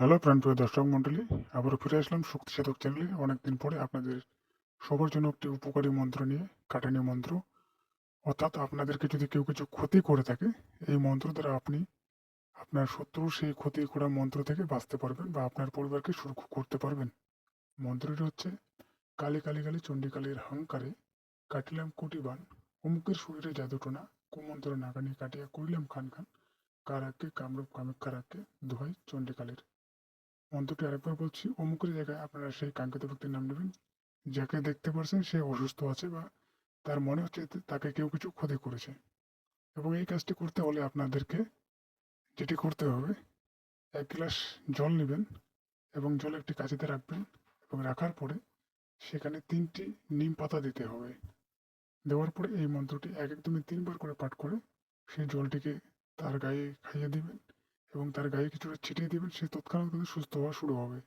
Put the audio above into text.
Hello প্রাণপ্রিয় দর্শক মণ্ডলী, আবারও ফিরে আসলাম শক্তি সাধক চ্যানেলে অনেকদিন পরে আপনাদের সবার জন্য একটি উপকারী মন্ত্র নিয়ে। কাটানি মন্ত্র, অর্থাৎ আপনাদেরকে যদি কেউ কিছু ক্ষতি করে থাকে, এই মন্ত্র দ্বারা আপনি আপনার শত্রু সেই ক্ষতি করা মন্ত্র থেকে বাঁচতে পারবেন বা আপনার পরিবারকে সুরক্ষা করতে পারবেন। মন্ত্রটি হচ্ছে: কালী কালী কালী চণ্ডীকালীর হাঙ্কারে কাটিলাম কুটিবান, অমুকের শরীরে জাদুটোনা, কুমন্ত্র নাগানি কাটিয়া করিলাম খান খান, কারাকে কামরূপ কামাক্ষারাকে দোহাই চণ্ডীকালীর। মন্ত্রটি আরেকবার বলছি, অমুকের জায়গায় আপনারা সেই কাঙ্ক্ষিত ব্যক্তির নাম নেবেন যাকে দেখতে পারছেন সে অসুস্থ আছে বা তার মনে হচ্ছে তাকে কেউ কিছু ক্ষতি করেছে। এবং এই কাজটি করতে হলে আপনাদেরকে যেটি করতে হবে, 1 গ্লাস জল নেবেন এবং জল একটি কাঁচিতে রাখবেন এবং রাখার পরে সেখানে 3টি নিম পাতা দিতে হবে। দেওয়ার পরে এই মন্ত্রটি একদমই 3বার করে পাঠ করে সেই জলটিকে তার গায়ে খাইয়ে দিবেন এবং তার গায়ে কিছুটা ছিটিয়ে দিবেন। সে তৎক্ষণাৎ কিন্তু সুস্থ হওয়া শুরু হবে।